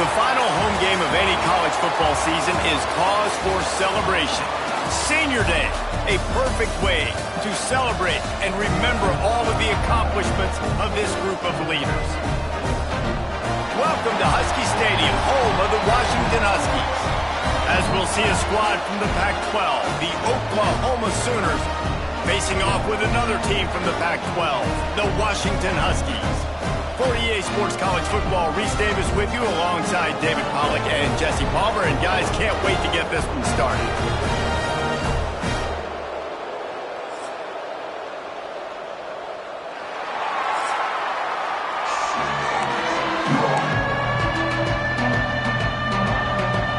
The final home game of any college football season is cause for celebration. Senior Day, a perfect way to celebrate and remember all of the accomplishments of this group of leaders. Welcome to Husky Stadium, home of the Washington Huskies. As we'll see a squad from the Pac-12, the Oklahoma Sooners, facing off with another team from the Pac-12, the Washington Huskies. For EA Sports College Football, Reese Davis with you alongside David Pollack and Jesse Palmer. And guys, can't wait to get this one started.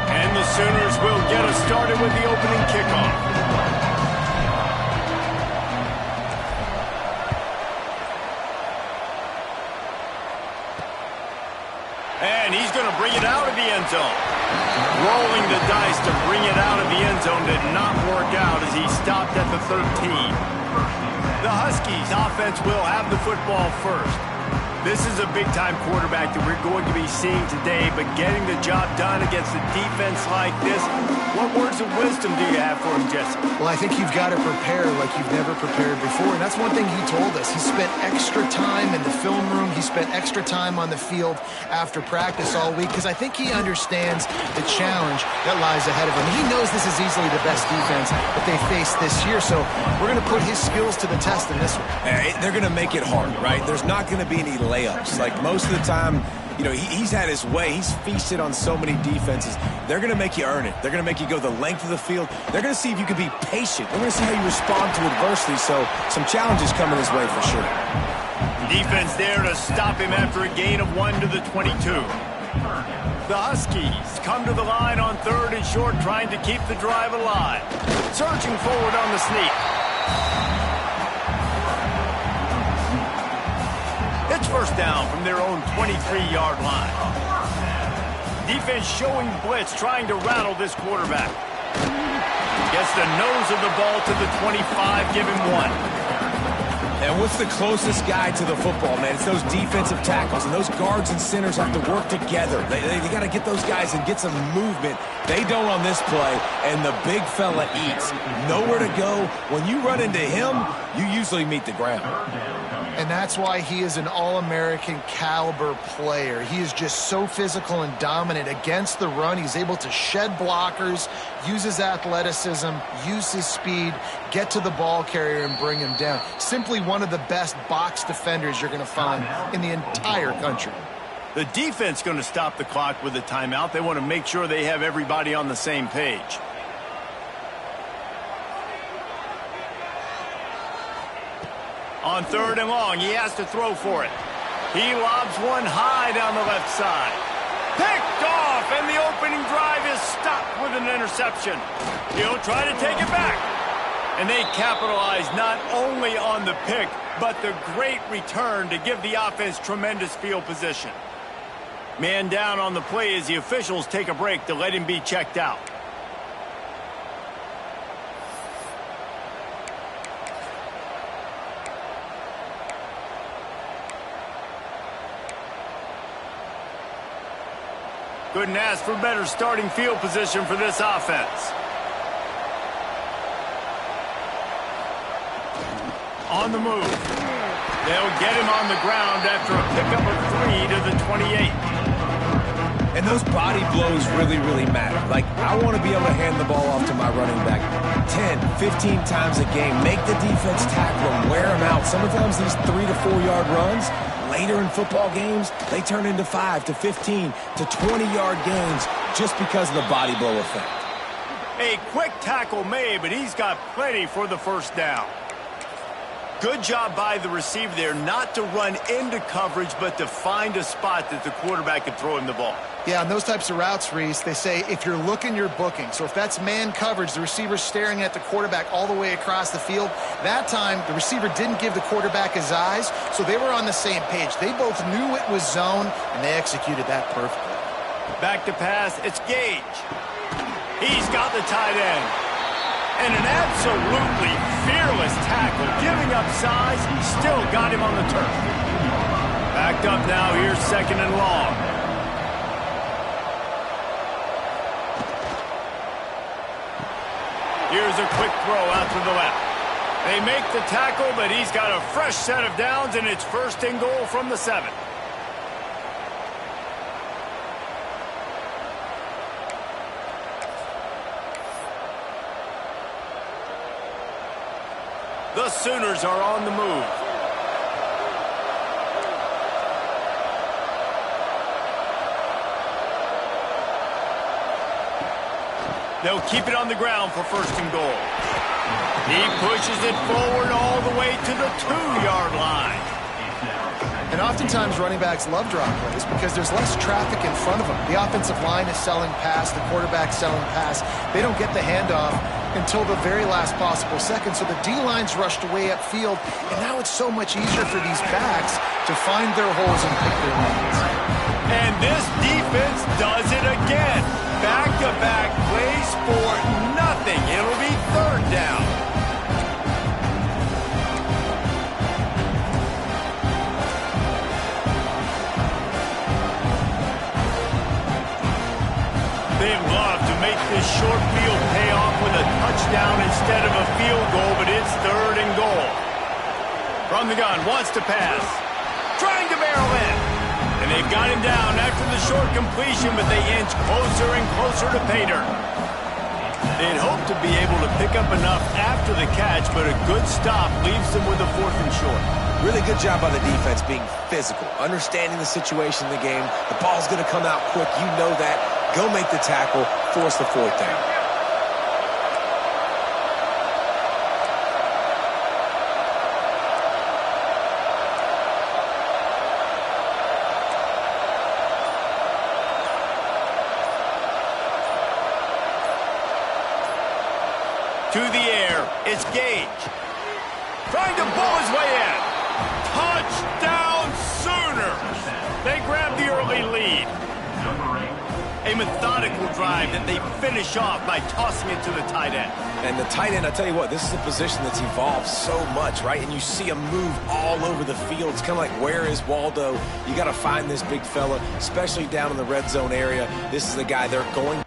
And the Sooners will get us started with the opening kickoff. And he's going to bring it out of the end zone. Rolling the dice to bring it out of the end zone did not work out as he stopped at the 13. The Huskies offense will have the football first. This is a big-time quarterback that we're going to be seeing today, but getting the job done against a defense like this, what words of wisdom do you have for him, Jesse? Well, I think you've got to prepare like you've never prepared before, and that's one thing he told us. He spent extra time in the film room. He spent extra time on the field after practice all week because I think he understands the challenge that lies ahead of him. He knows this is easily the best defense that they face this year, so we're going to put his skills to the test in this one. They're going to make it hard, right? There's not going to be any layups. Like most of the time, you know, he's had his way. He's feasted on so many defenses. They're going to make you earn it. They're going to make you go the length of the field. They're going to see if you can be patient. They're going to see how you respond to adversity. So some challenges coming his way for sure. Defense there to stop him after a gain of 1 to the 22. The Huskies come to the line on 3rd and short, trying to keep the drive alive. Surging forward on the sneak. It's first down from their own 23-yard line. Defense showing blitz, trying to rattle this quarterback. Gets the nose of the ball to the 25, give him 1. And what's the closest guy to the football, man? It's those defensive tackles, and those guards and centers have to work together. They got to get those guys and get some movement. They don't on this play, and the big fella eats. Nowhere to go. When you run into him, you usually meet the ground. And that's why he is an All-American caliber player. He is just so physical and dominant against the run. He's able to shed blockers, use his athleticism, use his speed, get to the ball carrier and bring him down. Simply one of the best box defenders you're going to find in the entire country. The defense going to stop the clock with a timeout. They want to make sure they have everybody on the same page. On 3rd and long, he has to throw for it. He lobs one high down the left side. Picked off, and the opening drive is stopped with an interception. He'll try to take it back. And they capitalize not only on the pick, but the great return to give the offense tremendous field position. Man down on the play as the officials take a break to let him be checked out. Couldn't ask for better starting field position for this offense. On the move. They'll get him on the ground after a pickup of 3 to the 28. And those body blows really, really matter. Like, I want to be able to hand the ball off to my running back 10, 15 times a game. Make the defense tackle him, wear him out. Sometimes these 3 to 4 yard runs, later in football games, they turn into 5 to 15 to 20-yard gains just because of the body blow effect. A quick tackle made, but he's got plenty for the first down. Good job by the receiver there not to run into coverage, but to find a spot that the quarterback could throw him the ball. Yeah, on those types of routes, Reese, they say if you're looking, you're booking. So if that's man coverage, the receiver's staring at the quarterback all the way across the field. That time, the receiver didn't give the quarterback his eyes, so they were on the same page. They both knew it was zone, and they executed that perfectly. Back to pass, it's Gage. He's got the tight end. And an absolutely fearless tackle, giving up size, still got him on the turf. Backed up now, here's 2nd and long. Here's a quick throw out to the left. They make the tackle, but he's got a fresh set of downs, and it's 1st and goal from the 7. The Sooners are on the move. They'll keep it on the ground for 1st and goal. He pushes it forward all the way to the 2-yard line. And oftentimes running backs love drop plays because there's less traffic in front of them. The offensive line is selling pass, the quarterback's selling pass. They don't get the handoff until the very last possible second. So the D-line's rushed away upfield, and now it's so much easier for these backs to find their holes and pick their lanes. And this defense does it again. Back-to-back plays for nothing. It'll be 3rd down. They'd love to make this short field pay off with a touchdown instead of a field goal, but it's 3rd and goal. From the gun, wants to pass. Trying to barrel in. And they've got him down after the short completion, but they inch closer and closer to pay dirt. They'd hope to be able to pick up enough after the catch, but a good stop leaves them with a 4th and short. Really good job by the defense being physical, understanding the situation in the game. The ball's going to come out quick. You know that. Go make the tackle, force the 4th down. To the air, it's Gage. Trying to pull his way in. Touchdown Sooners! They grab the early lead. A methodical drive that they finish off by tossing it to the tight end. And the tight end, I tell you what, this is a position that's evolved so much, right? And you see him move all over the field. It's kind of like, where is Waldo? You got to find this big fella, especially down in the red zone area. This is the guy they're going.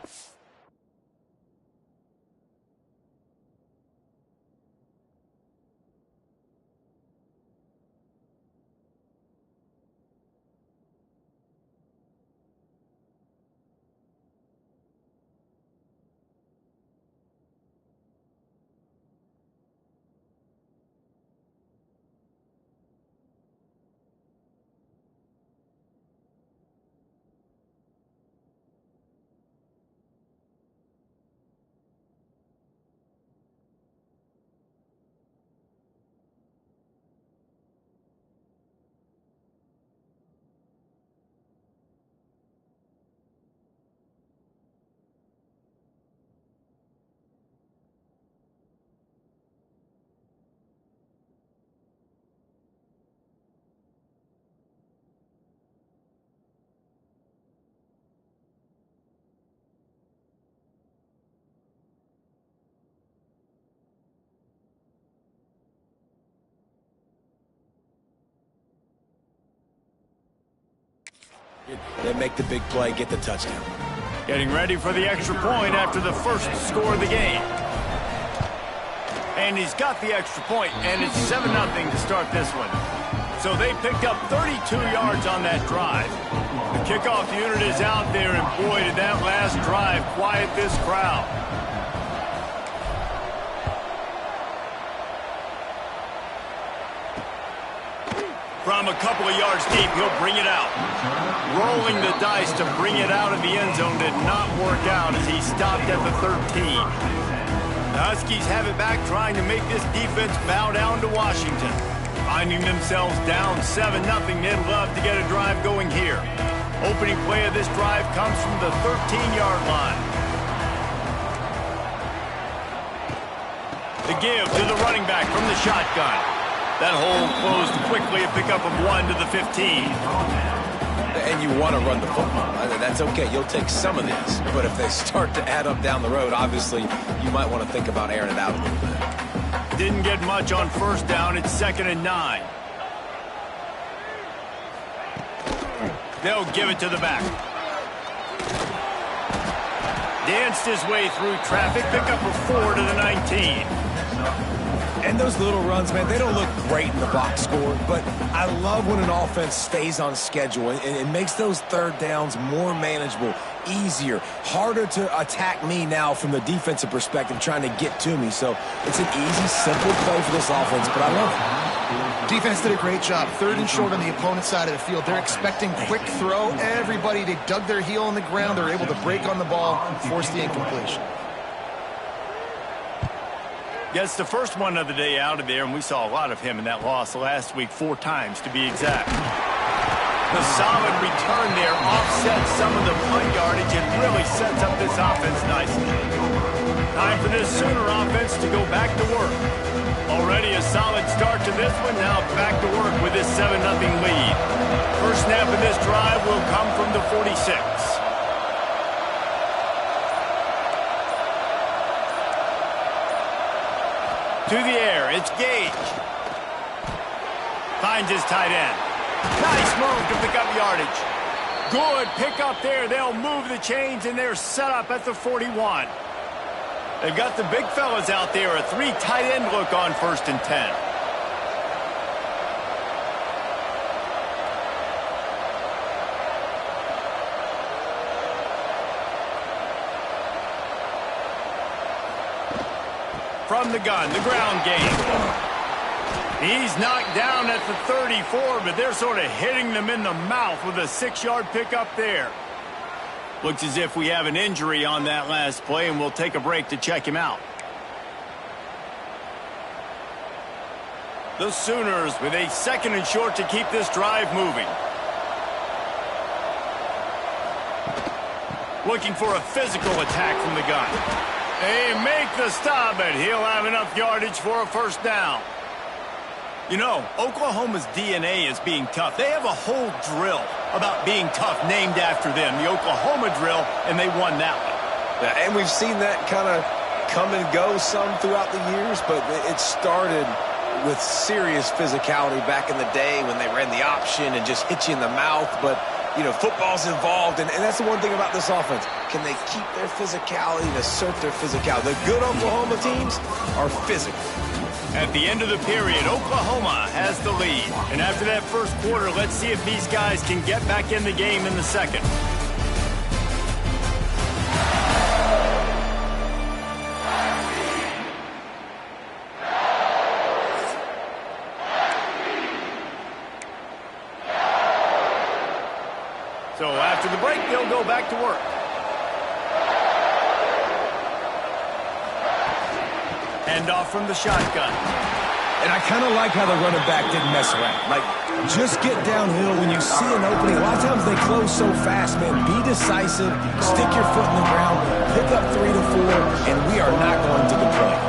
They make the big play, get the touchdown. Getting ready for the extra point after the first score of the game. And he's got the extra point, and it's 7-0 to start this one. So they picked up 32 yards on that drive. The kickoff unit is out there, and boy, did that last drive quiet this crowd. From a couple of yards deep, he'll bring it out. Rolling the dice to bring it out of the end zone did not work out as he stopped at the 13. The Huskies have it back, trying to make this defense bow down to Washington. Finding themselves down 7-0, they'd love to get a drive going here. Opening play of this drive comes from the 13-yard line. The give to the running back from the shotgun. That hole closed quickly, a pickup of 1 to the 15. And you want to run the football. That's okay. You'll take some of these. But if they start to add up down the road, obviously, you might want to think about airing it out a little bit. Didn't get much on first down. It's 2nd and 9. They'll give it to the back. Danced his way through traffic, pick up a 4 to the 19. And those little runs, man, they don't look great in the box score, but I love when an offense stays on schedule and it makes those third downs more manageable, easier, harder to attack me now from the defensive perspective trying to get to me. So it's an easy, simple play for this offense, but I love it. Defense did a great job. 3rd and short on the opponent's side of the field. They're expecting quick throw. Everybody, they dug their heel in the ground. They're able to break on the ball and force the incompletion. Gets the first one of the day out of there, and we saw a lot of him in that loss last week, 4 times to be exact. The solid return there offsets some of the punt yardage and really sets up this offense nicely. Time for this Sooner offense to go back to work. Already a solid start to this one, now back to work with this 7-0 lead. First snap of this drive will come from the 46. To the air, it's Gage. Finds his tight end. Nice move to pick up yardage. Good pick up there. They'll move the chains, and they're set up at the 41. They've got the big fellas out there. A 3 tight end look on 1st and 10. From the gun, the ground game. He's knocked down at the 34, but they're sort of hitting them in the mouth with a 6-yard pickup there. Looks as if we have an injury on that last play, and we'll take a break to check him out. The Sooners with a 2nd and short to keep this drive moving. Looking for a physical attack from the gun. They make the stop, but he'll have enough yardage for a 1st down. You know, Oklahoma's DNA is being tough. They have a whole drill about being tough named after them, the Oklahoma drill, and they won that one. Yeah, and we've seen that kind of come and go some throughout the years, but it started with serious physicality back in the day when they ran the option and just hit you in the mouth. But, you know, football's involved, and that's the one thing about this offense. Can they keep their physicality and assert their physicality? The good Oklahoma teams are physical. At the end of the period, Oklahoma has the lead. And after that first quarter, let's see if these guys can get back in the game in the second. So after the break, they'll go back to work. Hand off from the shotgun. And I kind of like how the running back didn't mess around. Like, just get downhill when you see an opening. A lot of times they close so fast, man. Be decisive, stick your foot in the ground, pick up 3 to 4, and we are not going to complain.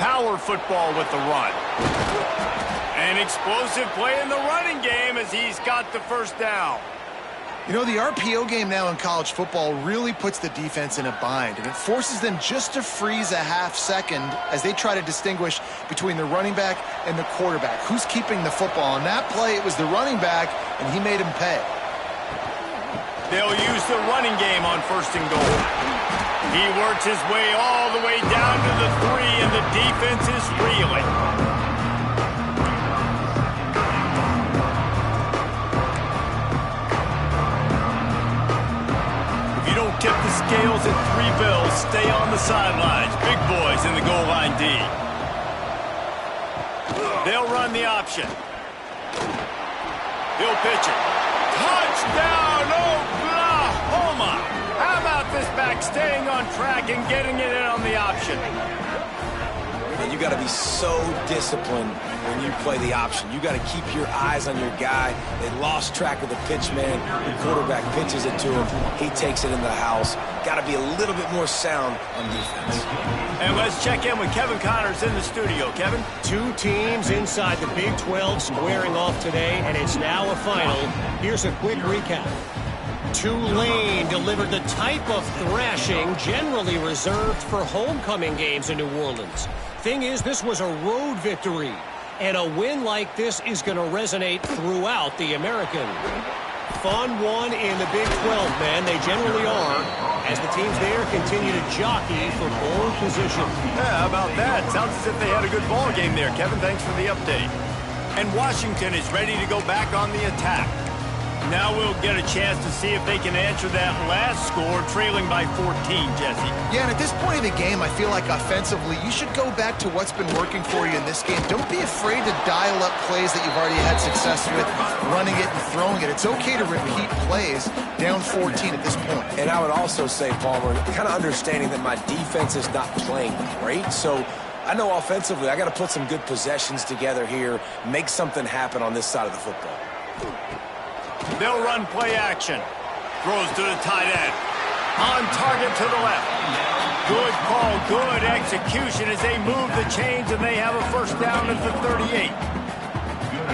Power football with the run. An explosive play in the running game as he's got the 1st down. You know, the RPO game now in college football really puts the defense in a bind, and it forces them just to freeze a half second as they try to distinguish between the running back and the quarterback. Who's keeping the football? On that play, it was the running back, and he made him pay. They'll use the running game on 1st and goal. He works his way all the way down to the 3, and the defense is reeling. Tip the scales at 3 bills. Stay on the sidelines. Big boys in the goal line D. They'll run the option. He'll pitch it. Touchdown, Oklahoma! How about this back staying on track and getting it in on the option? And you got to be so disciplined when you play the option. You got to keep your eyes on your guy. They lost track of the pitch, man. The quarterback pitches it to him. He takes it in the house. Got to be a little bit more sound on defense. And let's check in with Kevin Connors in the studio. Kevin? 2 teams inside the Big 12 squaring off today, and it's now a final. Here's a quick recap. Tulane delivered the type of thrashing generally reserved for homecoming games in New Orleans. Thing is, this was a road victory, and a win like this is going to resonate throughout the American. fun one in the Big 12, man. They generally are, as the teams there continue to jockey for bowl position. Yeah, how about that? Sounds as if they had a good ball game there. Kevin, thanks for the update. And Washington is ready to go back on the attack. Now we'll get a chance to see if they can answer that last score, trailing by 14, Jesse. Yeah, and at this point of the game, I feel like offensively, you should go back to what's been working for you in this game. Don't be afraid to dial up plays that you've already had success with, running it and throwing it. It's okay to repeat plays down 14 at this point. And I would also say, Palmer, kind of understanding that my defense is not playing great, so I know offensively I got to put some good possessions together here, make something happen on this side of the football. They'll run play action. Throws to the tight end. On target to the left. Good call, good execution as they move the chains and they have a first down at the 38.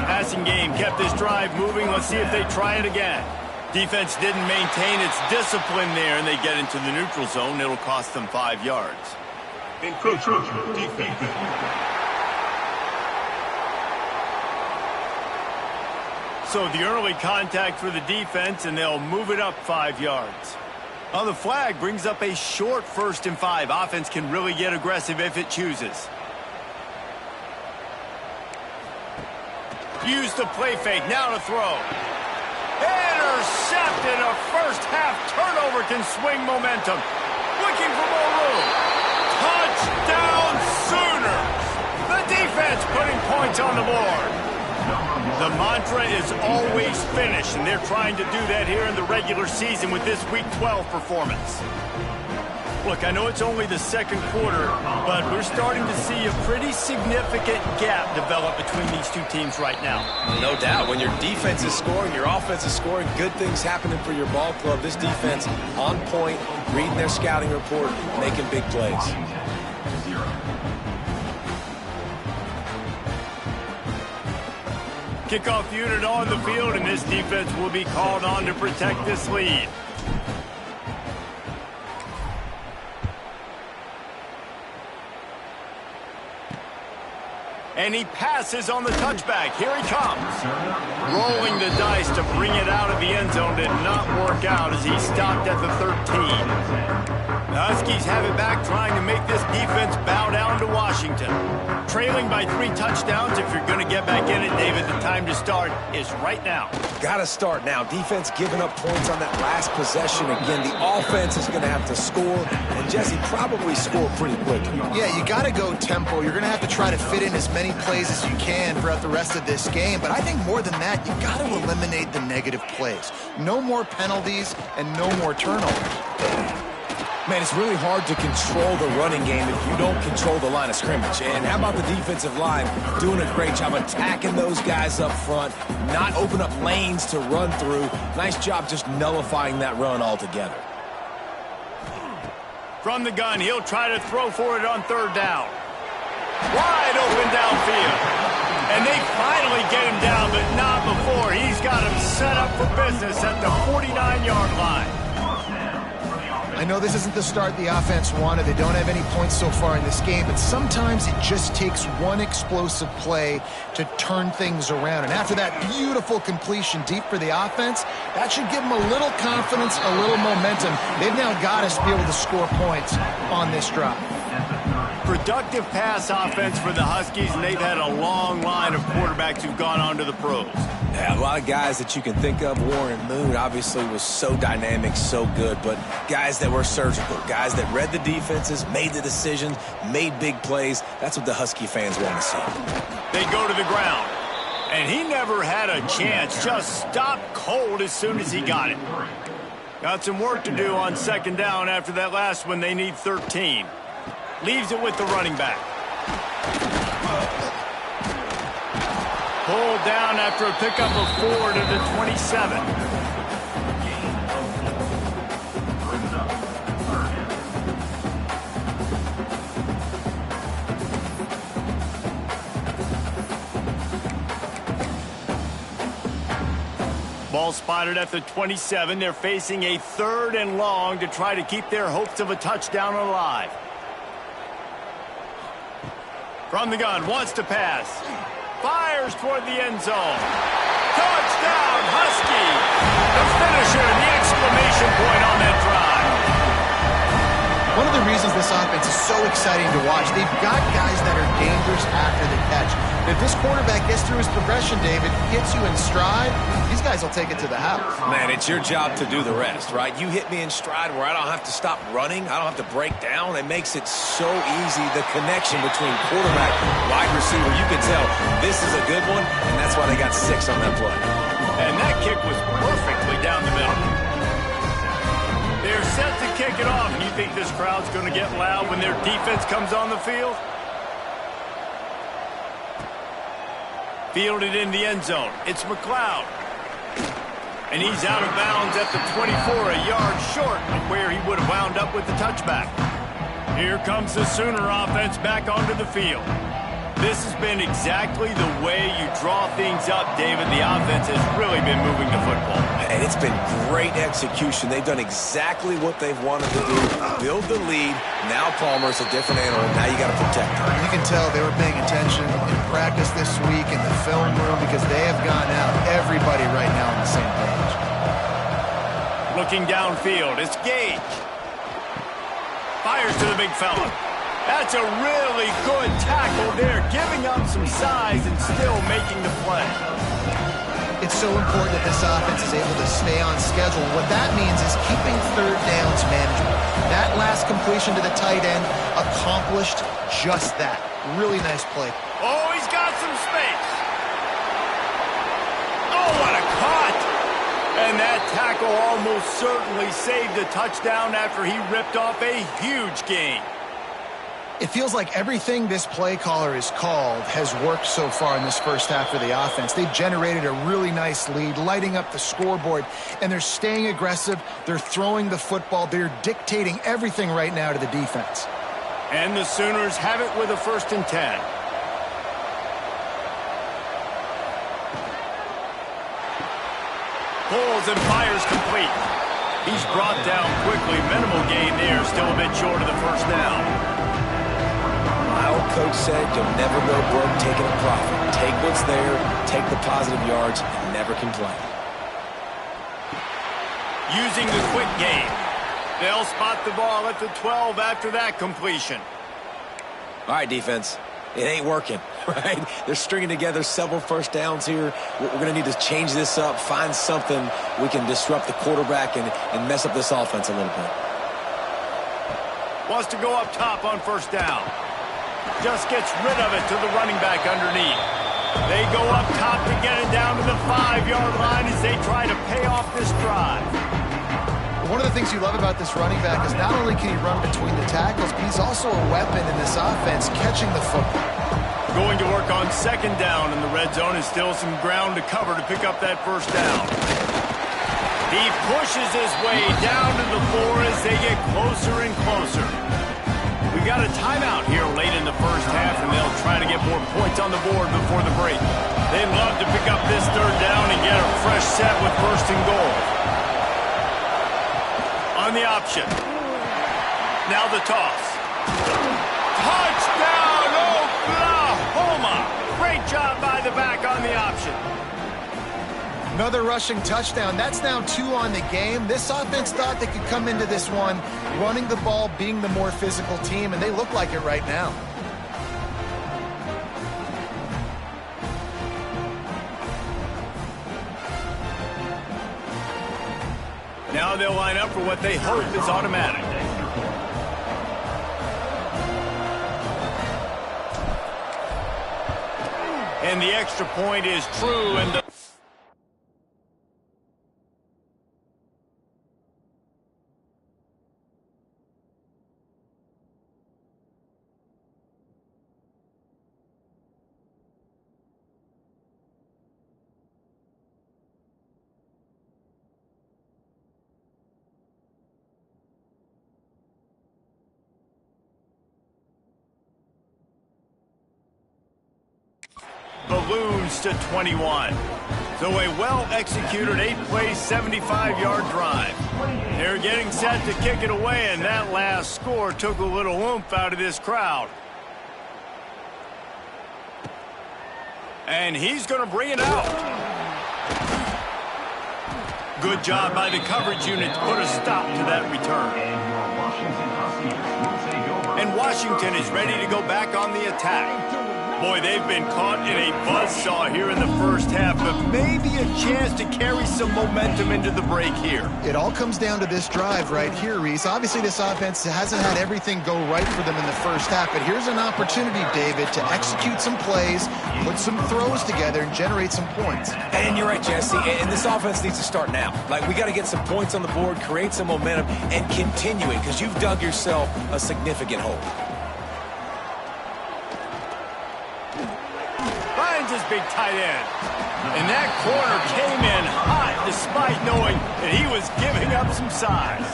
Passing game kept this drive moving. Let's see if they try it again. Defense didn't maintain its discipline there and they get into the neutral zone. It'll cost them 5 yards. Encroachment defense. So the early contact for the defense, and they'll move it up 5 yards. On the flag, brings up a short 1st and 5. Offense can really get aggressive if it chooses. Use the play fake, now to throw. Intercepted, a first half turnover can swing momentum. Looking for more room. Touchdown Sooners! The defense putting points on the board. The mantra is always finish, and they're trying to do that here in the regular season with this Week 12 performance. Look, I know it's only the second quarter, but we're starting to see a pretty significant gap develop between these two teams right now. No doubt. When your defense is scoring, your offense is scoring, good things happening for your ball club. This defense on point, reading their scouting report, making big plays. Kickoff unit on the field, and this defense will be called on to protect this lead. And he passes on the touchback. Here he comes. Rolling the dice to bring it out of the end zone did not work out as he stopped at the 13. The Huskies have it back, trying to make this defense bow down to Washington. Trailing by 3 touchdowns. If you're going to get back in it, David, the time to start is right now. Got to start now. Defense giving up points on that last possession. Again, the offense is going to have to score, and Jesse probably score pretty quickly. Yeah, you got to go tempo. You're going to have to try to fit in as many plays as you can throughout the rest of this game. But I think more than that, you got to eliminate the negative plays. No more penalties and no more turnovers. Man, it's really hard to control the running game if you don't control the line of scrimmage. And how about the defensive line doing a great job attacking those guys up front, not open up lanes to run through. Nice job just nullifying that run altogether. From the gun, he'll try to throw for it on 3rd down. Wide open downfield. And they finally get him down, but not before. He's got him set up for business at the 49-yard line. I know this isn't the start the offense wanted. They don't have any points so far in this game, but sometimes it just takes one explosive play to turn things around. And after that beautiful completion deep for the offense, that should give them a little confidence, a little momentum. They've now got us to be able to score points on this drive. Productive pass offense for the Huskies, and they've had a long line of quarterbacks who've gone on to the pros. Yeah, a lot of guys that you can think of. Warren Moon obviously was so dynamic, so good, but guys that were surgical, guys that read the defenses, made the decisions, made big plays. That's what the Husky fans want to see. They go to the ground, and he never had a chance. Just stopped cold as soon as he got it. Got some work to do on 2nd down after that last one. They need 13. Leaves it with the running back. Pulled down after a pickup of 4 to the 27. Ball spotted at the 27. They're facing a 3rd and long to try to keep their hopes of a touchdown alive. From the gun, wants to pass. Fires toward the end zone. Touchdown, Husky! extra point on that drive. One of the reasons this offense is so exciting to watch, they've got guys that are dangerous after the catch. And if this quarterback gets through his progression, David, hits you in stride, these guys will take it to the house. Man, it's your job to do the rest, right? You hit me in stride where I don't have to stop running. I don't have to break down. It makes it so easy. The connection between quarterback and wide receiver, you can tell this is a good one, and that's why they got 6 on that play. And that kick was perfectly down the middle. They're set to kick it off. You think this crowd's going to get loud when their defense comes on the field? Fielded in the end zone. It's McLeod. And he's out of bounds at the 24, a yard short of where he would have wound up with the touchback. Here comes the Sooner offense back onto the field. This has been exactly the way you draw things up, David. The offense has really been moving the football. And it's been great execution. They've done exactly what they've wanted to do. Build the lead. Now Palmer's a different animal. Now you got to protect him. You can tell they were paying attention in practice this week in the film room because they have gone out, everybody right now on the same page. Looking downfield, it's Gage. Fires to the big fella. That's a really good tackle there, giving up some size and still making the play. It's so important that this offense is able to stay on schedule. What that means is keeping third downs manageable. That last completion to the tight end accomplished just that. Really nice play. Oh, he's got some space. Oh, what a cut. And that tackle almost certainly saved a touchdown after he ripped off a huge gain. It feels like everything this play caller has called has worked so far in this first half for the offense. They've generated a really nice lead, lighting up the scoreboard, and they're staying aggressive. They're throwing the football. They're dictating everything right now to the defense. And the Sooners have it with a 1st and 10. Pulls and fires complete. He's brought down quickly. Minimal gain there, still a bit short of the first down. My old coach said you'll never go broke taking a profit. Take what's there, take the positive yards, and never complain. Using the quick game. They'll spot the ball at the 12 after that completion. All right, defense. It ain't working, right? They're stringing together several first downs here. We're going to need to change this up, find something we can disrupt the quarterback and mess up this offense a little bit. Wants to go up top on first down. Just gets rid of it to the running back underneath. They go up top to get it down to the 5-yard line as they try to pay off this drive. One of the things you love about this running back is not only can he run between the tackles, but he's also a weapon in this offense, catching the football. Going to work on 2nd down in the red zone and still some ground to cover to pick up that first down. He pushes his way down to the floor as they get closer and closer. We got a timeout here late in the first half, and they'll try to get more points on the board before the break. They'd love to pick up this 3rd down and get a fresh set with 1st and goal. On the option. Now the toss. Touchdown, Oklahoma! Great job by the back on the option. Another rushing touchdown. That's now 2 on the game. This offense thought they could come into this one running the ball, being the more physical team, and they look like it right now. Now they'll line up for what they hope is automatic. And the extra point is true, and the balloons to 21. So a well-executed 8-play, 75-yard drive. They're getting set to kick it away, and that last score took a little oomph out of this crowd. And he's going to bring it out. Good job by the coverage unit to put a stop to that return. And Washington is ready to go back on the attack. Boy, they've been caught in a buzzsaw here in the first half, but maybe a chance to carry some momentum into the break here. It all comes down to this drive right here, Reese. Obviously, this offense hasn't had everything go right for them in the first half, but here's an opportunity, David, to execute some plays, put some throws together, and generate some points. And you're right, Jesse, and this offense needs to start now. Like, we got to get some points on the board, create some momentum, and continue it, because you've dug yourself a significant hole. His big tight end. And that corner came in hot despite knowing that he was giving up some size.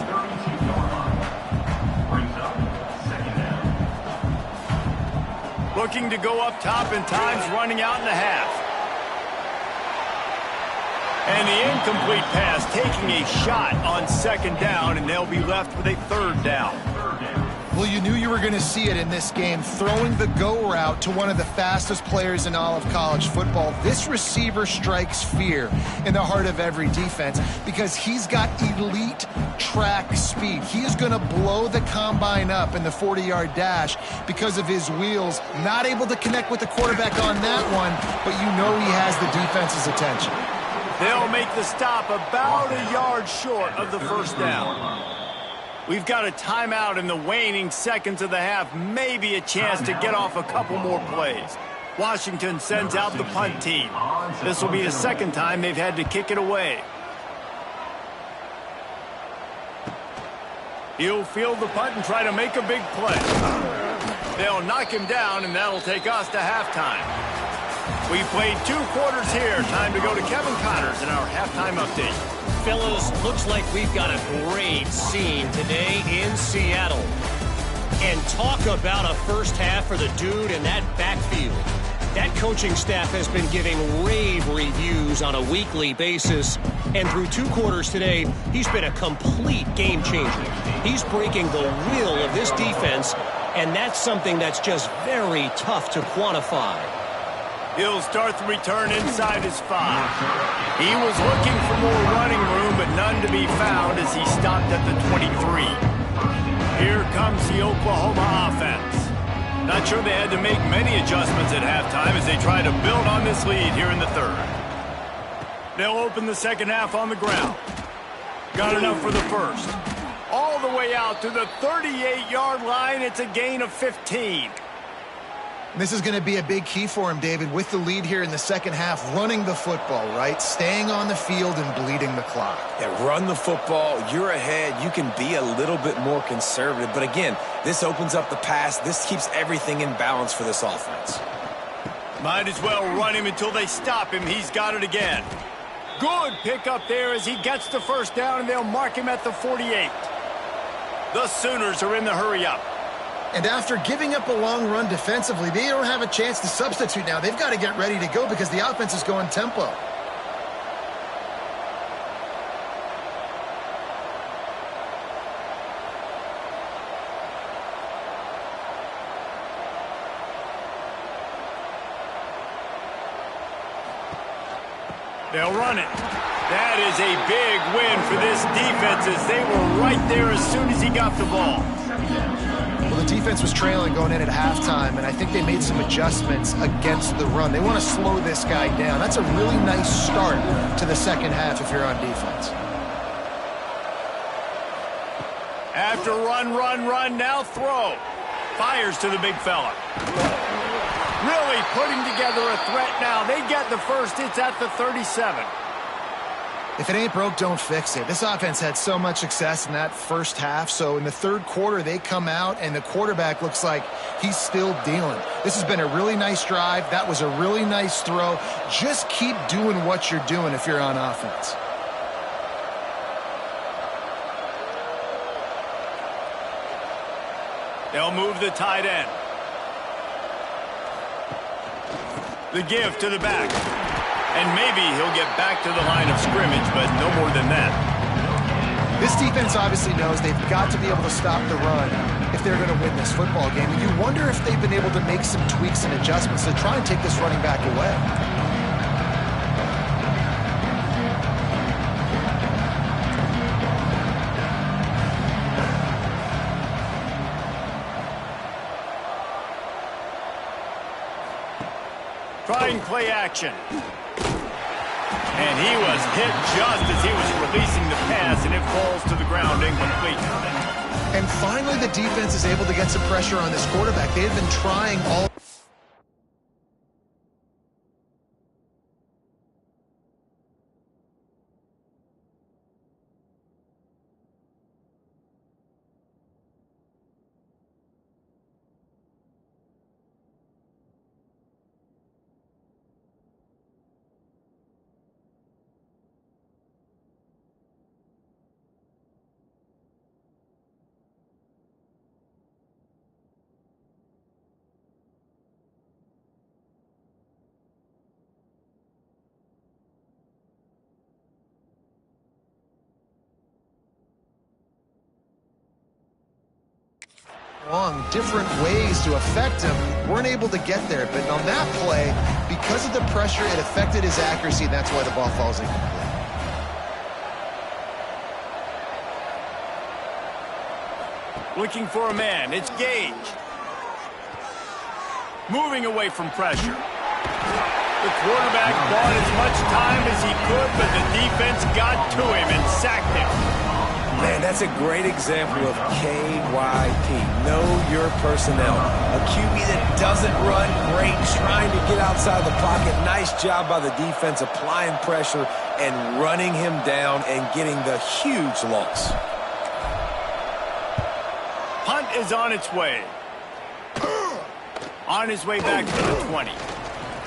Looking to go up top and time's running out in the half. And the incomplete pass taking a shot on second down, and they'll be left with a third down. Well, you knew you were going to see it in this game, throwing the go route to one of the fastest players in all of college football. This receiver strikes fear in the heart of every defense because he's got elite track speed. He is going to blow the combine up in the 40-yard dash because of his wheels. Not able to connect with the quarterback on that one, but you know he has the defense's attention. They'll make the stop about a yard short of the first down. We've got a timeout in the waning seconds of the half, maybe a chance to get off a couple more plays. Washington sends out the punt team. This will be the second time they've had to kick it away. He'll field the punt and try to make a big play. They'll knock him down, and that'll take us to halftime. We played 2 quarters here. Time to go to Kevin Connors in our halftime update. Fellas, looks like we've got a great scene today in Seattle. And talk about a first half for the dude in that backfield. That coaching staff has been giving rave reviews on a weekly basis. And through 2 quarters today, he's been a complete game changer. He's breaking the will of this defense, and that's something that's just very tough to quantify. He'll start the return inside his 5. He was looking for more running room, but none to be found as he stopped at the 23. Here comes the Oklahoma offense. Not sure they had to make many adjustments at halftime as they try to build on this lead here in the third. They'll open the second half on the ground. Got enough for the first. All the way out to the 38-yard line. It's a gain of 15. This is going to be a big key for him, David, with the lead here in the second half, running the football, right? Staying on the field and bleeding the clock. Yeah, run the football. You're ahead. You can be a little bit more conservative. But again, this opens up the pass. This keeps everything in balance for this offense. Might as well run him until they stop him. He's got it again. Good pickup there as he gets the first down, and they'll mark him at the 48. The Sooners are in the hurry-up. And after giving up a long run defensively, they don't have a chance to substitute now. They've got to get ready to go because the offense is going tempo. They'll run it. That is a big win for this defense as they were right there as soon as he got the ball. Well, the defense was trailing going in at halftime, and I think they made some adjustments against the run. They want to slow this guy down. That's a really nice start to the second half if you're on defense. After run, now throw. Fires to the big fella. Really putting together a threat now. They get the first. It's at the 37. If it ain't broke, don't fix it. This offense had so much success in that first half, so in the third quarter, they come out, and the quarterback looks like he's still dealing. This has been a really nice drive. That was a really nice throw. Just keep doing what you're doing if you're on offense. They'll move the tight end. The give to the back. And maybe he'll get back to the line of scrimmage, but no more than that. This defense obviously knows they've got to be able to stop the run if they're going to win this football game. And you wonder if they've been able to make some tweaks and adjustments to try and take this running back away. trying play action. And he was hit just as he was releasing the pass, and it falls to the ground incomplete. And finally, the defense is able to get some pressure on this quarterback. They had been trying all... different ways to affect him, weren't able to get there. But on that play, because of the pressure, it affected his accuracy, and that's why the ball falls incomplete. Looking for a man, it's Gage. Moving away from pressure. The quarterback bought as much time as he could, but the defense got to him and sacked him. Man, that's a great example of KYP. Know your personnel. A QB that doesn't run great, trying to get outside the pocket. Nice job by the defense applying pressure and running him down and getting the huge loss. Punt is on its way. On his way back to the 20.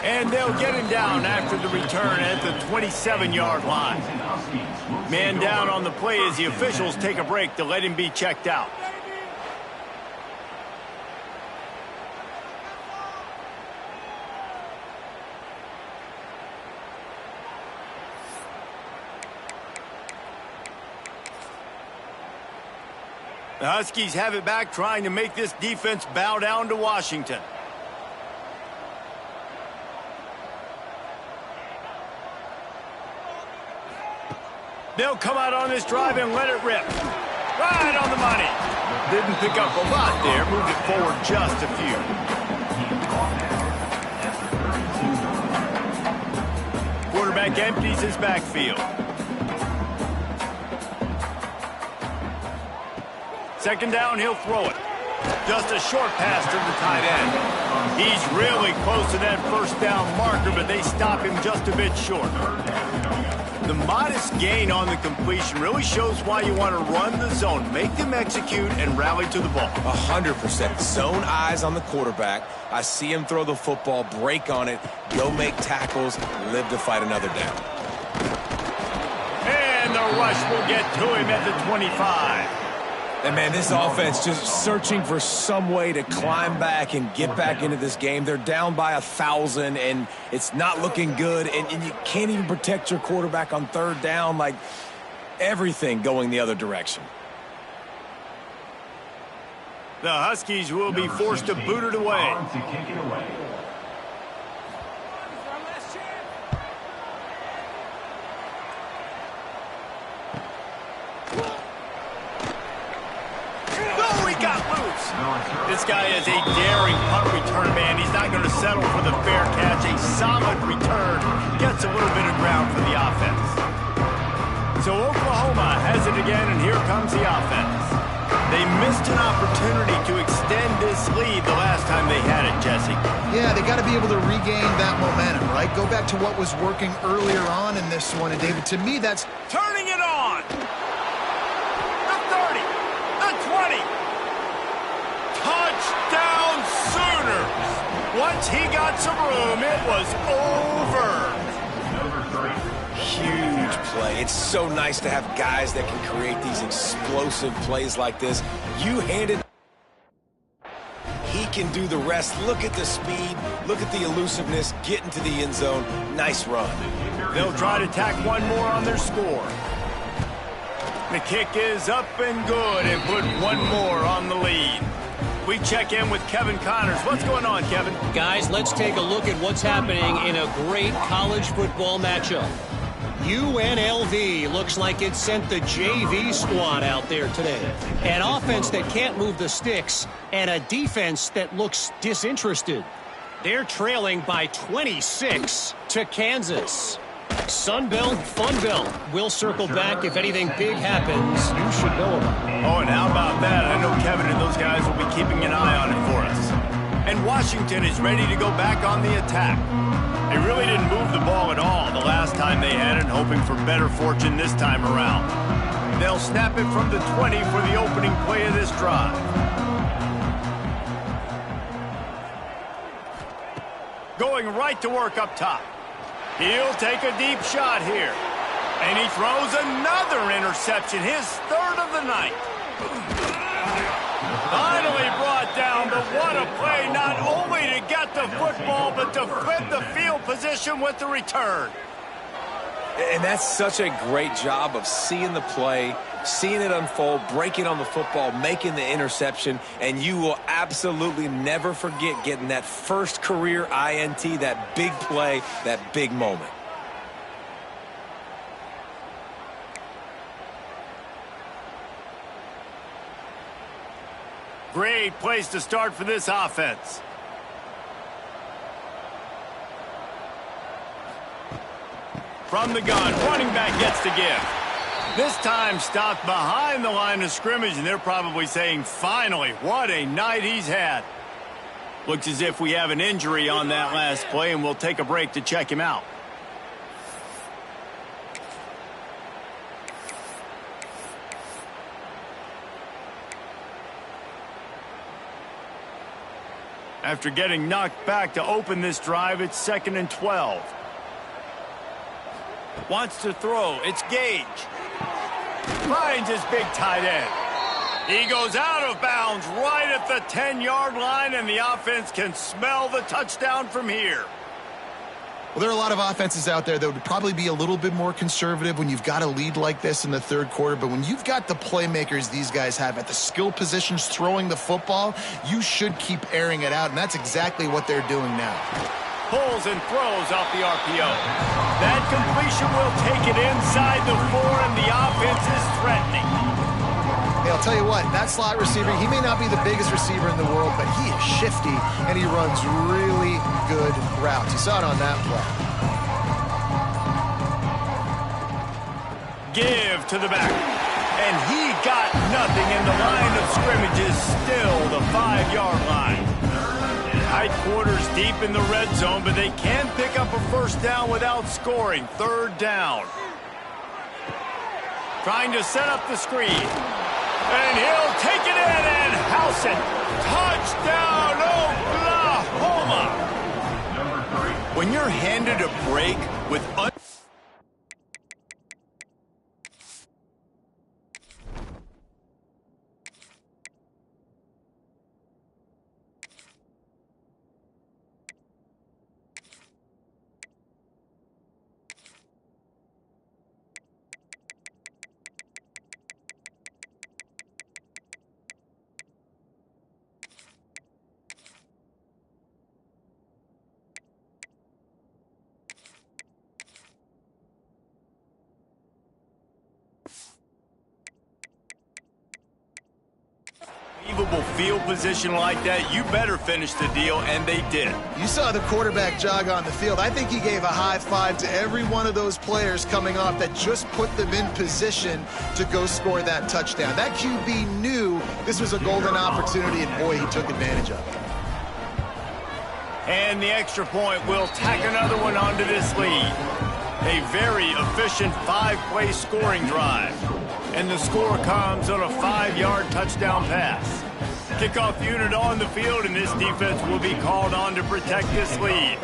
And they'll get him down after the return at the 27-yard line. Man down on the play as the officials take a break to let him be checked out. The Huskies have it back, trying to make this defense bow down to Washington. They'll come out on this drive and let it rip. Right on the money. Didn't pick up a lot there. Moved it forward just a few. Quarterback empties his backfield. Second down, he'll throw it. Just a short pass to the tight end. He's really close to that first down marker, but they stop him just a bit short. The modest gain on the completion really shows why you want to run the zone. Make them execute and rally to the ball. 100%. Zone eyes on the quarterback. I see him throw the football, break on it, go make tackles, live to fight another down. And the rush will get to him at the 25. And, man, this offense just searching for some way to climb back and get back into this game. They're down by 1,000, and it's not looking good. And you can't even protect your quarterback on third down. Like, everything going the other direction. The Huskies will be forced to boot it away. This guy is a daring punt return man. He's not going to settle for the fair catch. A solid return gets a little bit of ground for the offense. So Oklahoma has it again, and here comes the offense. They missed an opportunity to extend this lead the last time they had it, Jesse. Yeah, they got to be able to regain that momentum, right? Go back to what was working earlier on in this one. And, David, to me, that's... Turning it on! The 30! The 20! Touchdown Sooners! Once he got some room, it was over. Huge play. It's so nice to have guys that can create these explosive plays like this. You handed... He can do the rest. Look at the speed. Look at the elusiveness. Get into the end zone. Nice run. They'll try to tack one more on their score. The kick is up and good and put one more on the lead. We check in with Kevin Connors. What's going on, Kevin? Guys, let's take a look at what's happening in a great college football matchup. UNLV looks like it sent the JV squad out there today. An offense that can't move the sticks and a defense that looks disinterested. They're trailing by 26 to Kansas. Sunbelt, Funbelt. We'll circle back if anything big happens you should know about. Oh, and how about that? I know Kevin and those guys will be keeping an eye on it for us. And Washington is ready to go back on the attack. They really didn't move the ball at all the last time they had it, hoping for better fortune this time around. They'll snap it from the 20 for the opening play of this drive. Going right to work up top. He'll take a deep shot here. And he throws another interception, his third of the night. Finally brought down, but what a play, not only to get the football, but to flip the field position with the return. And that's such a great job of seeing the play, seeing it unfold, breaking on the football, making the interception, and you will absolutely never forget getting that first career INT, that big play, that big moment. Great place to start for this offense. From the gun, running back gets the give. This time stopped behind the line of scrimmage, and they're probably saying, finally, what a night he's had. Looks as if we have an injury on that last play, and we'll take a break to check him out. After getting knocked back to open this drive, it's 2nd and 12. Wants to throw. It's Gage. Finds his big tight end. He goes out of bounds right at the 10-yard line, and the offense can smell the touchdown from here. Well, there are a lot of offenses out there that would probably be a little bit more conservative when you've got a lead like this in the third quarter. But when you've got the playmakers these guys have at the skill positions throwing the football, you should keep airing it out, and that's exactly what they're doing now. Pulls and throws off the RPO. That completion will take it inside the 4, and the offense is threatening. Hey, I'll tell you what, that slot receiver, he may not be the biggest receiver in the world, but he is shifty, and he runs really good routes. You saw it on that play. Give to the back. And he got nothing, and the line of scrimmage is still the 5-yard line. Tight quarters deep in the red zone, but they can pick up a first down without scoring. 3rd down. Trying to set up the screen. And he'll take it in and house it. Touchdown, Oklahoma! When you're handed a break with field position like that, you better finish the deal, and they did. You saw the quarterback jog on the field. I think he gave a high five to every one of those players coming off that just put them in position to go score that touchdown. That QB knew this was a golden opportunity, and boy, he took advantage of it. And the extra point will tack another one onto this lead. A very efficient 5-play scoring drive. And the score comes on a 5-yard touchdown pass. Kickoff unit on the field, and this defense will be called on to protect this lead.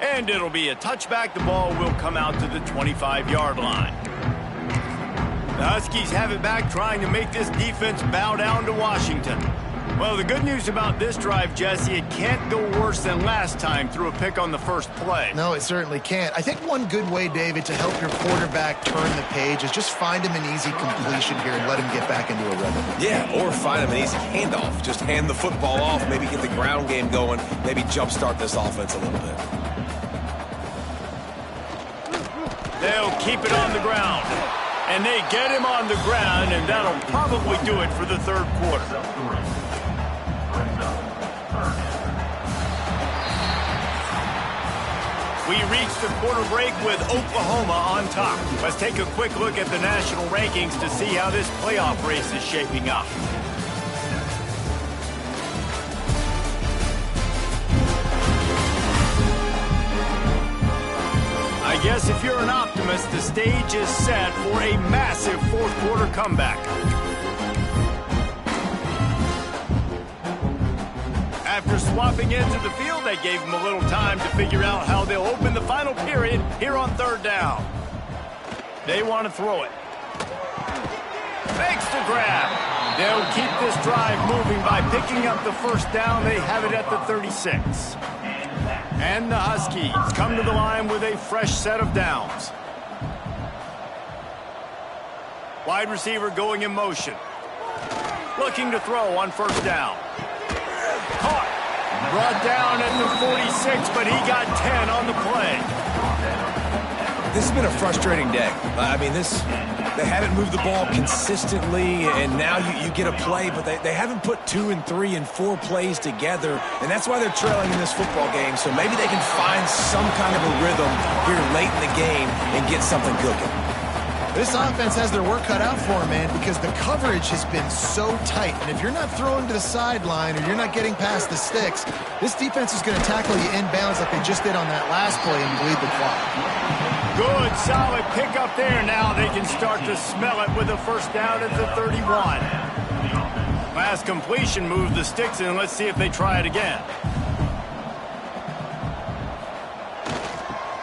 And it'll be a touchback. The ball will come out to the 25-yard line. The Huskies have it back, trying to make this defense bow down to Washington. Well, the good news about this drive, Jesse, it can't go worse than last time through a pick on the first play. No, it certainly can't. I think one good way, David, to help your quarterback turn the page is just find him an easy completion here and let him get back into a rhythm. Yeah, or find him an easy handoff. Just hand the football off, maybe get the ground game going, maybe jumpstart this offense a little bit. They'll keep it on the ground. And they get him on the ground, and that'll probably do it for the third quarter. We reach the quarter break with Oklahoma on top. Let's take a quick look at the national rankings to see how this playoff race is shaping up. I guess if you're an optimist, the stage is set for a massive fourth quarter comeback. After swapping into the field, they gave them a little time to figure out how they'll open the final period here on third down. They want to throw it. Makes the grab. They'll keep this drive moving by picking up the first down. They have it at the 36. And the Huskies come to the line with a fresh set of downs. Wide receiver going in motion. Looking to throw on first down. Caught. Brought down at the 46, but he got 10 on the play. This has been a frustrating day. I mean, they haven't moved the ball consistently, and now you get a play, but they haven't put 2 and 3 and 4 plays together, and that's why they're trailing in this football game. So maybe they can find some kind of a rhythm here late in the game and get something cooking. This offense has their work cut out for them, man, because the coverage has been so tight. And if you're not throwing to the sideline or you're not getting past the sticks, this defense is going to tackle you inbounds like they just did on that last play and bleed the clock. Good, solid pickup there. Now they can start to smell it with a first down at the 31. Last completion moved the sticks in. Let's see if they try it again.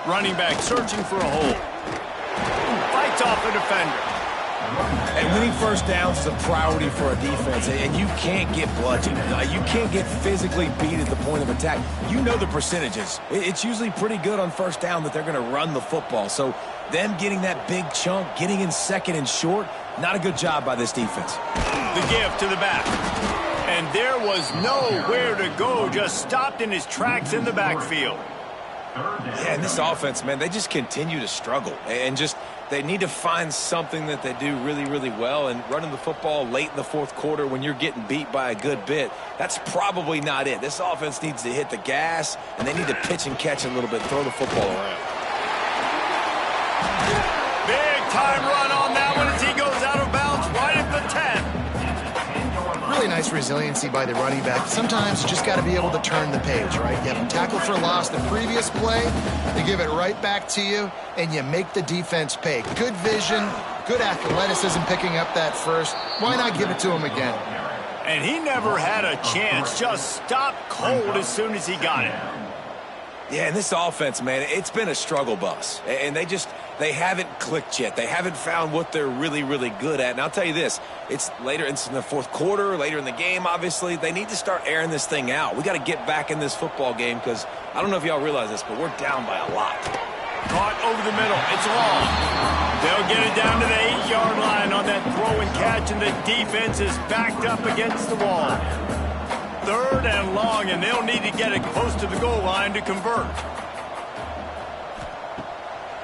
Running back searching for a hole. Fights off a defender. And winning first downs is a priority for a defense, and you can't get bludgeoned. You can't get physically beat at the point of attack. You know the percentages. It's usually pretty good on first down that they're going to run the football. So them getting that big chunk, getting in second and short, not a good job by this defense. The give to the back. And there was nowhere to go, just stopped in his tracks in the backfield. Yeah, and this offense, man, they just continue to struggle. And just, they need to find something that they do really, really well. And running the football late in the fourth quarter when you're getting beat by a good bit, that's probably not it. This offense needs to hit the gas, and they need to pitch and catch a little bit, throw the football around. Big time run on that one as he goes out of bounds right at the 10. Really nice resiliency by the running back. Sometimes you just got to be able to turn the page, right? You have a tackle for loss the previous play, they give it right back to you, and you make the defense pay. Good vision, good athleticism picking up that first. Why not give it to him again? And he never had a chance, just stopped cold as soon as he got it. Yeah, and this offense, man, it's been a struggle bus. And they haven't clicked yet. They haven't found what they're really, really good at. And I'll tell you this, it's in the fourth quarter, later in the game, obviously. They need to start airing this thing out. We got to get back in this football game because I don't know if y'all realize this, but we're down by a lot. Caught over the middle. It's long. They'll get it down to the 8-yard line on that throw and catch, and the defense is backed up against the wall. Third and long, and they'll need to get it close to the goal line to convert.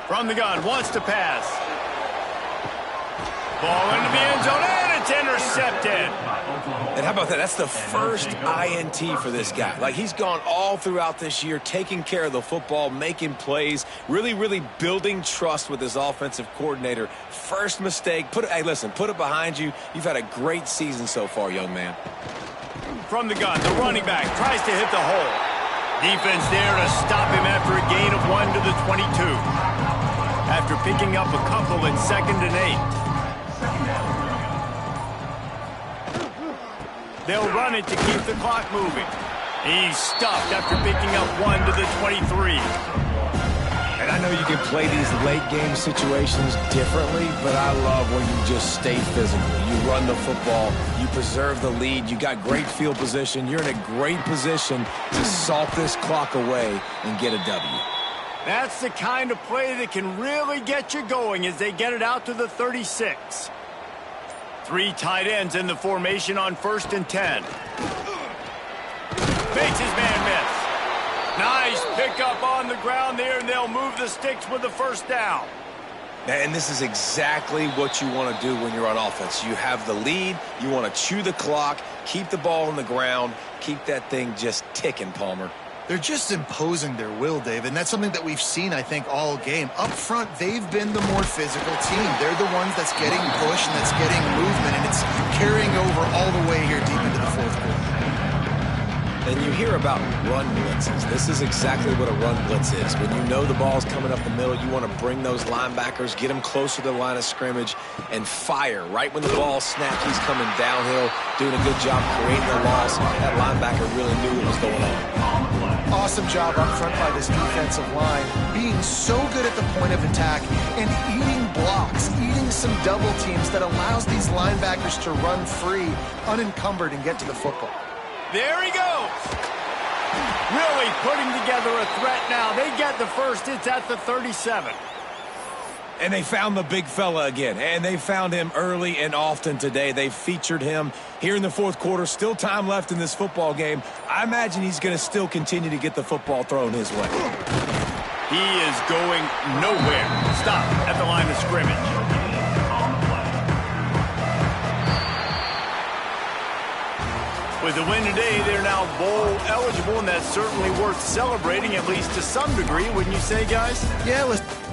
From the gun, wants to pass. Ball into the end zone, and it's intercepted. And how about that? That's the first INT for this guy. Like, he's gone all throughout this year, taking care of the football, making plays, really, really building trust with his offensive coordinator. First mistake, hey, listen, put it behind you. You've had a great season so far, young man. From the gun, the running back tries to hit the hole. Defense there to stop him after a gain of 1 to the 22. After picking up a couple at 2nd and 8. They'll run it to keep the clock moving. He's stuffed after picking up 1 to the 23. And I know you can play these late game situations differently, but I love when you just stay physical. You run the football, you preserve the lead, you got great field position, you're in a great position to salt this clock away and get a W. That's the kind of play that can really get you going as they get it out to the 36. 3 tight ends in the formation on 1st and 10. Makes his man miss. Nice pickup on the ground there, and they'll move the sticks with the first down. And this is exactly what you want to do when you're on offense. You have the lead. You want to chew the clock, keep the ball on the ground, keep that thing just ticking, Palmer. They're just imposing their will, Dave, and that's something that we've seen, I think, all game. Up front, they've been the more physical team. They're the ones that's getting push and that's getting movement, and it's carrying over all the way here deep into the fourth quarter. And you hear about run blitzes. This is exactly what a run blitz is. When you know the ball's coming up the middle, you want to bring those linebackers, get them closer to the line of scrimmage, and fire. Right when the ball snapped, he's coming downhill, doing a good job creating a loss. That linebacker really knew what was going on. Awesome job up front by this defensive line, being so good at the point of attack and eating blocks, eating some double teams that allows these linebackers to run free, unencumbered, and get to the football. There he goes. Really putting together a threat now. They get the first. It's at the 37. And they found the big fella again, and they found him early and often today. They featured him here in the fourth quarter. Still time left in this football game. I imagine he's going to still continue to get the football thrown his way. He is going nowhere. Stop at the line of scrimmage. With the win today, they're now bowl eligible, and that's certainly worth celebrating, at least to some degree, wouldn't you say, guys? Yeah, let's...